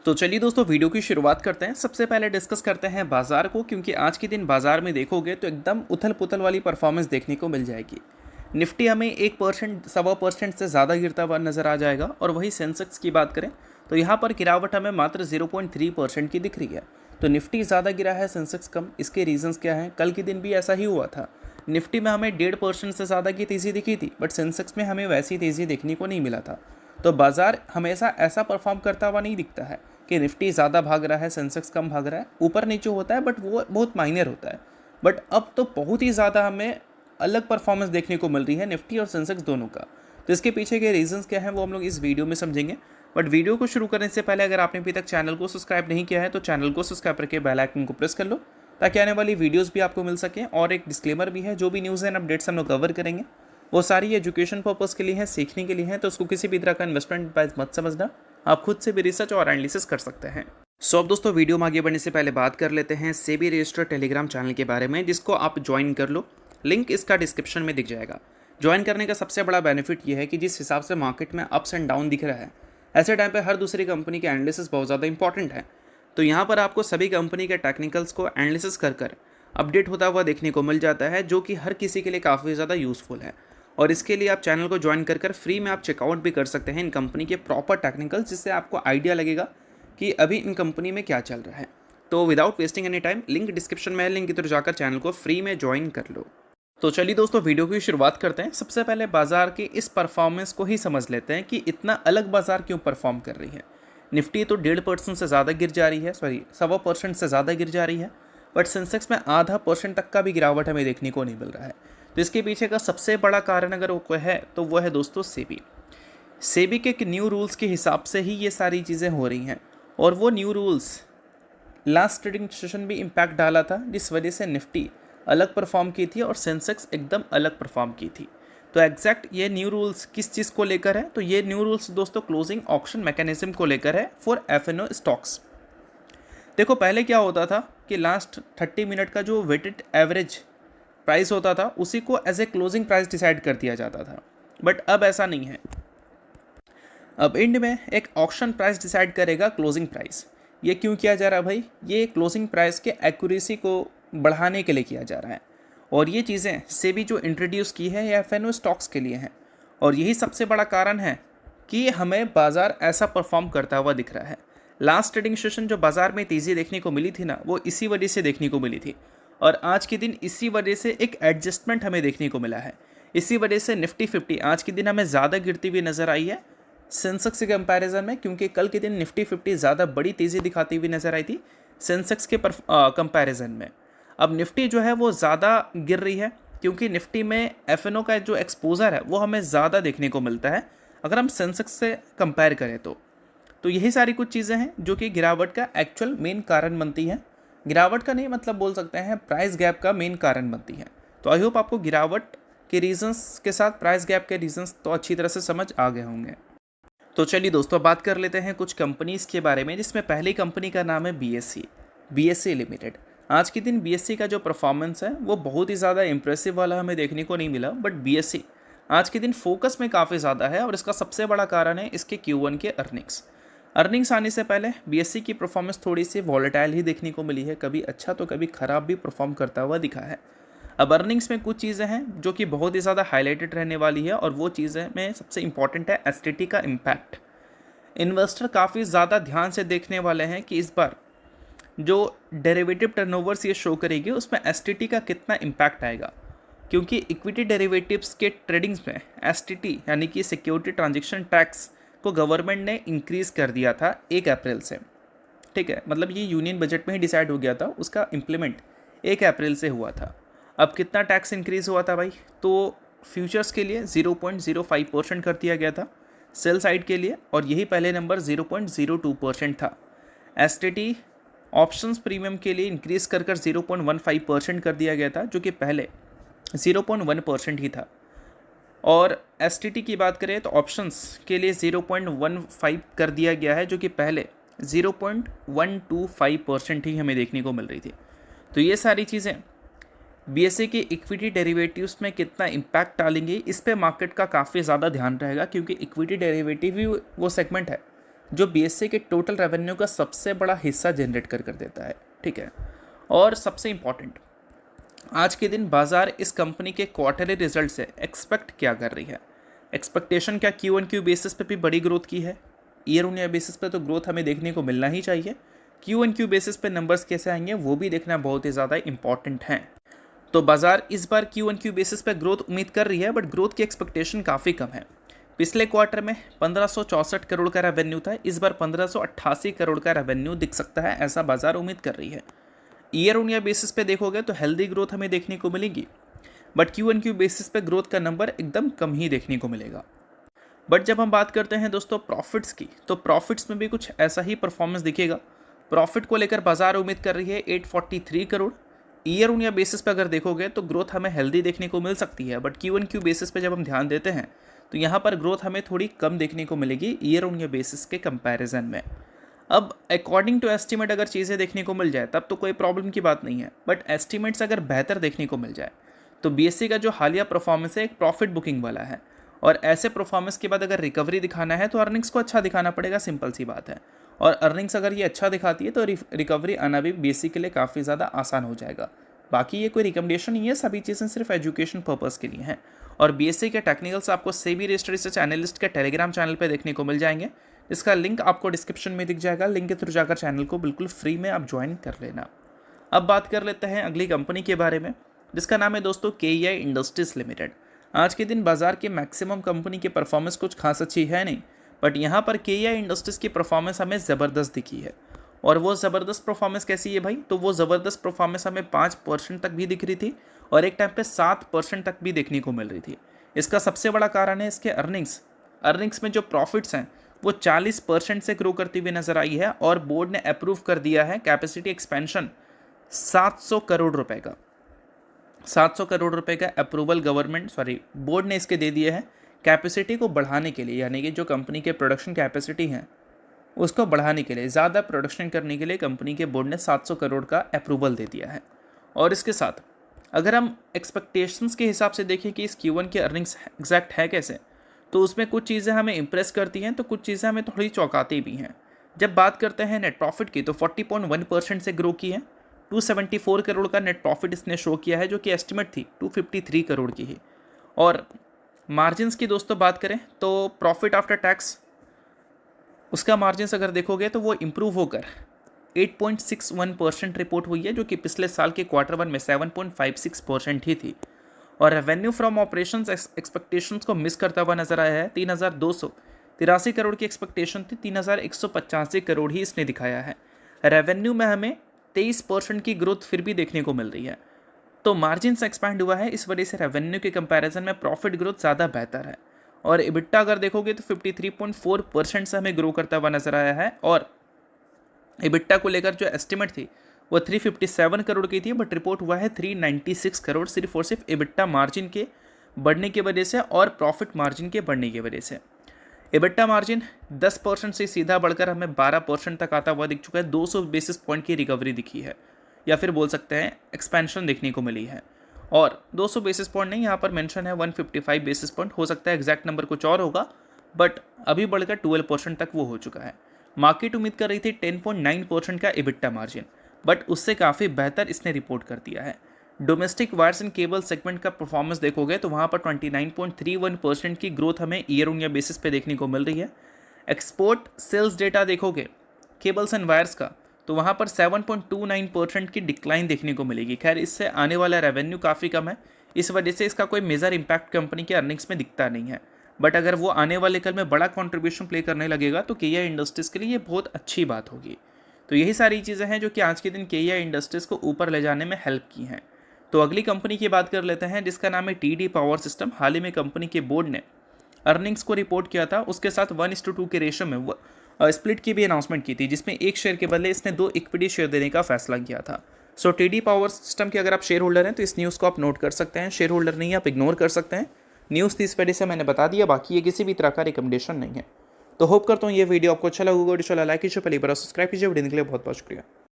तो चलिए दोस्तों वीडियो की शुरुआत करते हैं। सबसे पहले डिस्कस करते हैं बाजार को, क्योंकि आज के दिन बाजार में देखोगे तो एकदम उथल पुथल वाली परफॉर्मेंस देखने को मिल जाएगी। निफ्टी हमें 1% 1.25% से ज़्यादा गिरता हुआ नजर आ जाएगा, और वही सेंसेक्स की बात करें तो यहाँ पर गिरावट हमें मात्र 0.3% की दिख रही है। तो निफ्टी ज़्यादा गिरा है, सेंसेक्स कम। इसके रीजंस क्या हैं? कल के दिन भी ऐसा ही हुआ था। निफ्टी में हमें 1.5% से ज़्यादा की तेज़ी दिखी थी, बट सेंसेक्स में हमें वैसी तेज़ी देखने को नहीं मिला था। तो बाजार हमेशा ऐसा परफॉर्म करता हुआ नहीं दिखता है कि निफ्टी ज़्यादा भाग रहा है, सेंसेक्स कम भाग रहा है। ऊपर नीचे होता है, बट वो बहुत माइनर होता है। बट अब तो बहुत ही ज़्यादा हमें अलग परफॉर्मेंस देखने को मिल रही है निफ्टी और सेंसेक्स दोनों का। तो इसके पीछे के रीजंस क्या हैं वो हम लोग इस वीडियो में समझेंगे। बट वीडियो को शुरू करने से पहले अगर आपने अभी तक चैनल को सब्सक्राइब नहीं किया है तो चैनल को सब्सक्राइब करके बेल आइकन को प्रेस कर लो, ताकि आने वाली वीडियोस भी आपको मिल सकें। और एक डिस्क्लेमर भी है, जो भी न्यूज़ एंड अपडेट्स हम लोग कवर करेंगे वो सारी एजुकेशन पर्पज़ के लिए है, सीखने के लिए है। तो उसको किसी भी तरह का इन्वेस्टमेंट एडवाइस मत समझना, आप खुद से भी रिसर्च और एनालिसिस कर सकते हैं। अब दोस्तों वीडियो में आगे बढ़ने से पहले बात कर लेते हैं सेबी रजिस्टर्ड टेलीग्राम चैनल के बारे में, जिसको आप ज्वाइन कर लो। लिंक इसका डिस्क्रिप्शन में दिख जाएगा। ज्वाइन करने का सबसे बड़ा बेनिफिट ये है कि जिस हिसाब से मार्केट में अप्स एंड डाउन दिख रहा है, ऐसे टाइम पे हर दूसरी कंपनी के एनालिसिस बहुत ज़्यादा इंपॉर्टेंट है। तो यहाँ पर आपको सभी कंपनी के टेक्निकल्स को एनालिसिस कर अपडेट होता हुआ देखने को मिल जाता है, जो कि हर किसी के लिए काफ़ी ज़्यादा यूज़फुल है। और इसके लिए आप चैनल को ज्वाइन कर फ्री में आप चेकआउट भी कर सकते हैं इन कंपनी के प्रॉपर टेक्निकल्स, जिससे आपको आइडिया लगेगा कि अभी इन कंपनी में क्या चल रहा है। तो without wasting any time, link description में है, लिंक की तरफ जाकर चैनल को फ्री में ज्वाइन कर लो। तो चलिए दोस्तों वीडियो की शुरुआत करते हैं। सबसे पहले बाजार के इस परफॉर्मेंस को ही समझ लेते हैं कि इतना अलग बाजार क्यों परफॉर्म कर रही है। निफ्टी तो 1.5% से ज़्यादा गिर जा रही है, 1.25% से ज़्यादा गिर जा रही है। बट सेंसेक्स में 0.5% तक का भी गिरावट हमें देखने को नहीं मिल रहा है। तो इसके पीछे का सबसे बड़ा कारण अगर वो है तो वो है दोस्तों सेबी के न्यू रूल्स के हिसाब से ही ये सारी चीज़ें हो रही हैं। और वो new rules last trading session भी इम्पैक्ट डाला था, जिस वजह से निफ्टी अलग परफॉर्म की थी और सेंसेक्स एकदम अलग परफॉर्म की थी। तो एग्जैक्ट ये न्यू रूल्स किस चीज़ को लेकर है? तो ये न्यू रूल्स दोस्तों क्लोजिंग ऑक्शन मैकेनिज्म को लेकर है फॉर एफएनओ स्टॉक्स। देखो पहले क्या होता था कि लास्ट 30 मिनट का जो वेटेड एवरेज प्राइस होता था उसी को as a closing price decide कर दिया जाता था। बट अब ऐसा नहीं है। अब एंड में एक ऑक्शन प्राइस डिसाइड करेगा क्लोजिंग प्राइस। ये क्यों किया जा रहा है भाई? ये क्लोजिंग प्राइस के एक्यूरेसी को बढ़ाने के लिए किया जा रहा है। और ये चीज़ें सेबी जो इंट्रोड्यूस की है ये एफएनओ स्टॉक्स के लिए हैं। और यही सबसे बड़ा कारण है कि हमें बाजार ऐसा परफॉर्म करता हुआ दिख रहा है। लास्ट ट्रेडिंग सेशन जो बाजार में तेज़ी देखने को मिली थी ना, वो इसी वजह से देखने को मिली थी। और आज के दिन इसी वजह से एक एडजस्टमेंट हमें देखने को मिला है। इसी वजह से निफ्टी 50 आज के दिन हमें ज़्यादा गिरती हुई नज़र आई है सेंसेक्स के कंपैरिजन में, क्योंकि कल के दिन निफ्टी 50 ज़्यादा बड़ी तेज़ी दिखाती हुई नज़र आई थी सेंसेक्स के कंपैरिजन में। अब निफ्टी जो है वो ज़्यादा गिर रही है, क्योंकि निफ्टी में एफएनओ का जो एक्सपोजर है वो हमें ज़्यादा देखने को मिलता है अगर हम सेंसेक्स से कंपेयर करें तो यही सारी कुछ चीज़ें हैं जो कि गिरावट का एक्चुअल मेन कारण बनती हैं। गिरावट का नहीं मतलब बोल सकते हैं प्राइस गैप का मेन कारण बनती है। तो आई होप आपको गिरावट के रीजंस के साथ प्राइस गैप के रीजंस तो अच्छी तरह से समझ आ गए होंगे। तो चलिए दोस्तों बात कर लेते हैं कुछ कंपनीज़ के बारे में, जिसमें पहली कंपनी का नाम है बीएससी लिमिटेड। आज के दिन बीएससी का जो परफॉर्मेंस है वो बहुत ही ज़्यादा इंप्रेसिव वाला हमें देखने को नहीं मिला। बट बीएससी आज के दिन फोकस में काफ़ी ज़्यादा है, और इसका सबसे बड़ा कारण है इसके Q1 के अर्निंग्स आने से पहले बीएससी की परफॉर्मेंस थोड़ी सी वॉलेटाइल ही देखने को मिली है, कभी अच्छा तो कभी ख़राब भी परफॉर्म करता हुआ दिखा है। अब अर्निंग्स में कुछ चीज़ें हैं जो कि बहुत ही ज़्यादा हाईलाइटेड रहने वाली है, और वो चीज़ें में सबसे इंपॉर्टेंट है एसटीटी का इम्पैक्ट। इन्वेस्टर काफ़ी ज़्यादा ध्यान से देखने वाले हैं कि इस बार जो डेरिवेटिव टर्नओवर्स ये शो करेगी उसमें एसटीटी का कितना इम्पैक्ट आएगा, क्योंकि इक्विटी डेरिवेटिव्स के ट्रेडिंग्स में एसटीटी यानी कि सिक्योरिटी ट्रांजैक्शन टैक्स को गवर्नमेंट ने इंक्रीज़ कर दिया था 1 अप्रैल से। ठीक है, मतलब ये यूनियन बजट में ही डिसाइड हो गया था, उसका इम्प्लीमेंट 1 अप्रैल से हुआ था। अब कितना टैक्स इंक्रीज़ हुआ था भाई? तो फ्यूचर्स के लिए 0.05% कर दिया गया था सेल साइड के लिए, और यही पहले नंबर 0.02% था। एसटीटी ऑप्शंस प्रीमियम के लिए इंक्रीज़ कर 0.15% कर दिया गया था, जो कि पहले 0.1% ही था। और एसटीटी की बात करें तो ऑप्शंस के लिए 0.15 कर दिया गया है, जो कि पहले 0.125% ही हमें देखने को मिल रही थी। तो ये सारी चीज़ें बीएससी के इक्विटी डेरिवेटिव्स में कितना इम्पैक्ट डालेंगे, इस पे मार्केट का काफ़ी ज़्यादा ध्यान रहेगा, क्योंकि इक्विटी डेरिवेटिव ही वो सेगमेंट है जो बीएससी के टोटल रेवेन्यू का सबसे बड़ा हिस्सा जनरेट कर देता है। ठीक है, और सबसे इम्पॉर्टेंट, आज के दिन बाजार इस कंपनी के क्वार्टरली रिजल्ट से एक्सपेक्ट क्या कर रही है। एक्सपेक्टेशन क्या क्यू एन क्यू बेसिस पे भी बड़ी ग्रोथ की है, ईयर ऑन ईयर बेसिस पे तो ग्रोथ हमें देखने को मिलना ही चाहिए। क्यू एन क्यू बेसिस पे नंबर्स कैसे आएंगे वो भी देखना बहुत ही ज़्यादा इंपॉर्टेंट है। तो बाजार इस बार क्यू एन क्यू बेसिस पे ग्रोथ उम्मीद कर रही है, बट ग्रोथ की एक्सपेक्टेशन काफ़ी कम है। पिछले क्वार्टर में 1564 करोड़ का रेवेन्यू था, इस बार 1588 करोड़ का रेवेन्यू दिख सकता है, ऐसा बाजार उम्मीद कर रही है। ईयर ऑन ईयर बेसिस पे देखोगे तो हेल्दी ग्रोथ हमें देखने को मिलेगी, but Q on Q basis पे ग्रोथ का नंबर एकदम कम ही देखने को मिलेगा। बट जब हम बात करते हैं दोस्तों प्रॉफिट्स की, तो प्रॉफिट्स में भी कुछ ऐसा ही परफॉर्मेंस दिखेगा। प्रॉफिट को लेकर बाजार उम्मीद कर रही है 843 crore. Year on year basis पे अगर देखोगे तो ग्रोथ हमें हेल्दी देखने को मिल सकती है, but Q on Q basis पे जब हम ध्यान देते हैं तो यहाँ पर ग्रोथ हमें थोड़ी कम देखने को मिलेगी ईयर ऑन ईयर बेसिस के कंपैरिजन में। अब अकॉर्डिंग टू एस्टीमेट अगर चीज़ें देखने को मिल जाए तब तो कोई प्रॉब्लम की बात नहीं है, बट एस्टीमेट्स अगर बेहतर देखने को मिल जाए तो बीएससी का जो हालिया परफॉर्मेंस है एक प्रॉफिट बुकिंग वाला है, और ऐसे परफॉर्मेंस के बाद अगर रिकवरी दिखाना है तो अर्निंग्स को अच्छा दिखाना पड़ेगा, सिंपल सी बात है। और अर्निंग्स अगर ये अच्छा दिखाती है तो रिकवरी आना भी बीएससी के लिए काफ़ी ज़्यादा आसान हो जाएगा। बाकी ये कोई रिकमेंडेशन नहीं है, सभी चीज़ें सिर्फ एजुकेशन पर्पज़ के लिए हैं। और बीएससी के टेक्निकल्स आपको सेबी रजिस्टर्ड रिसर्च एनालिस्ट के टेलीग्राम चैनल पर देखने को मिल जाएंगे, इसका लिंक आपको डिस्क्रिप्शन में दिख जाएगा। लिंक के थ्रू जाकर चैनल को बिल्कुल फ्री में आप ज्वाइन कर लेना। अब बात कर लेते हैं अगली कंपनी के बारे में, जिसका नाम है दोस्तों केईआई इंडस्ट्रीज लिमिटेड। आज के दिन बाजार के मैक्सिमम कंपनी की परफॉर्मेंस कुछ खास अच्छी है नहीं, बट यहाँ पर केईआई इंडस्ट्रीज की परफॉर्मेंस हमें ज़बरदस्त दिखी है। और वो ज़बरदस्त परफॉर्मेंस कैसी है भाई, तो वो ज़बरदस्त परफॉर्मेंस हमें 5% तक भी दिख रही थी, और एक टाइम पे 7% तक भी देखने को मिल रही थी। इसका सबसे बड़ा कारण है इसके अर्निंग्स में जो प्रॉफिट्स हैं वो 40% से ग्रो करती हुई नजर आई है, और बोर्ड ने अप्रूव कर दिया है कैपेसिटी एक्सपेंशन 700 करोड़ रुपए का। 700 करोड़ रुपए का अप्रूवल बोर्ड ने इसके दे दिए हैं कैपेसिटी को बढ़ाने के लिए, यानी कि जो कंपनी के प्रोडक्शन कैपेसिटी है उसको बढ़ाने के लिए, ज़्यादा प्रोडक्शन करने के लिए कंपनी के बोर्ड ने 700 करोड़ का अप्रूवल दे दिया है। और इसके साथ अगर हम एक्सपेक्टेशंस के हिसाब से देखें कि इस Q1 की अर्निंग्स एग्जैक्ट है कैसे, तो उसमें कुछ चीज़ें हमें इंप्रेस करती हैं तो कुछ चीज़ें हमें थोड़ी चौंकाती भी हैं। जब बात करते हैं नेट प्रॉफिट की, तो 40.1% से ग्रो की है। 274 करोड़ का नेट प्रॉफिट इसने शो किया है, जो कि एस्टिमेट थी 253 करोड़ की ही। और मार्जिन्स की दोस्तों बात करें तो प्रॉफिट आफ्टर टैक्स उसका मार्जिन्स अगर देखोगे तो वो इम्प्रूव होकर 8.61% रिपोर्ट हुई है, जो कि पिछले साल के Q1 में 7.56% ही थी। और रेवेन्यू फ्रॉम ऑपरेशंस एक्सपेक्टेशंस को मिस करता हुआ नजर आया है। 3283 करोड़ की एक्सपेक्टेशन थी, 3185 करोड़ ही इसने दिखाया है। रेवेन्यू में हमें 23% की ग्रोथ फिर भी देखने को मिल रही है। तो मार्जिन एक्सपैंड हुआ है, इस वजह से रेवेन्यू के कंपैरिजन में प्रॉफिट ग्रोथ ज़्यादा बेहतर है। और इबिट्टा अगर देखोगे तो 53.4% से हमें ग्रो करता हुआ नजर आया है। और इबिट्टा को लेकर जो एस्टिमेट थी वो 357 करोड़ की थी, बट रिपोर्ट हुआ है 396 करोड़, सिर्फ और सिर्फ इबिट्टा मार्जिन के बढ़ने की वजह से और प्रॉफिट मार्जिन के बढ़ने की वजह से। इबिट्टा मार्जिन 10% से सीधा बढ़कर हमें 12% तक आता हुआ दिख चुका है। 200 बेसिस पॉइंट की रिकवरी दिखी है, या फिर बोल सकते हैं एक्सपेंशन देखने को मिली है। और 200 बेसिस पॉइंट नहीं, यहाँ पर मेंशन है 155 बेसिस पॉइंट, हो सकता है एग्जैक्ट नंबर कुछ और होगा, बट अभी बढ़कर 12% तक वो हो चुका है। मार्केट उम्मीद कर रही थी 10.9% का इबिट्टा मार्जिन, बट उससे काफ़ी बेहतर इसने रिपोर्ट कर दिया है। Domestic wires and cable segment का परफॉर्मेंस देखोगे तो वहाँ पर 29.31% की ग्रोथ हमें ईयर ऑन ईयर बेसिस पे देखने को मिल रही है। एक्सपोर्ट सेल्स डेटा देखोगे केबल्स एंड वायर्स का, तो वहाँ पर 7.29% की डिक्लाइन देखने को मिलेगी। खैर, इससे आने वाला रेवेन्यू काफ़ी कम है, इस वजह से इसका कोई मेजर इम्पैक्ट कंपनी के अर्निंग्स में दिखता नहीं है। बट अगर वो आने वाले कल में बड़ा कंट्रीब्यूशन प्ले करने लगेगा तो केईआई इंडस्ट्रीज़ के लिए ये बहुत अच्छी बात होगी। तो यही सारी चीज़ें हैं जो कि आज के दिन केईआई इंडस्ट्रीज़ को ऊपर ले जाने में हेल्प की हैं। तो अगली कंपनी की बात कर लेते हैं, जिसका नाम है TD पावर सिस्टम। हाल ही में कंपनी के बोर्ड ने अर्निंग्स को रिपोर्ट किया था, उसके साथ 1:2 के रेशो में स्प्लिट की भी अनाउंसमेंट की थी, जिसमें एक शेयर के बदले इसने 2 इक्विटी शेयर देने का फैसला किया था। सो TD पावर सिस्टम के अगर आप शेयर होल्डर हैं तो इस न्यूज़ को आप नोट कर सकते हैं, शेयर होल्डर नहीं आप इग्नोर कर सकते हैं। न्यूज़ थी, इस वजह से मैंने बता दिया, बाकी ये किसी भी तरह का रिकमेंडेशन नहीं है। तो होप करता हूँ ये वीडियो आपको अच्छा लगा होगा। लाइक कीजिए, पहली बार सब्सक्राइब कीजिए। वीडियो के लिए बहुत बहुत शुक्रिया।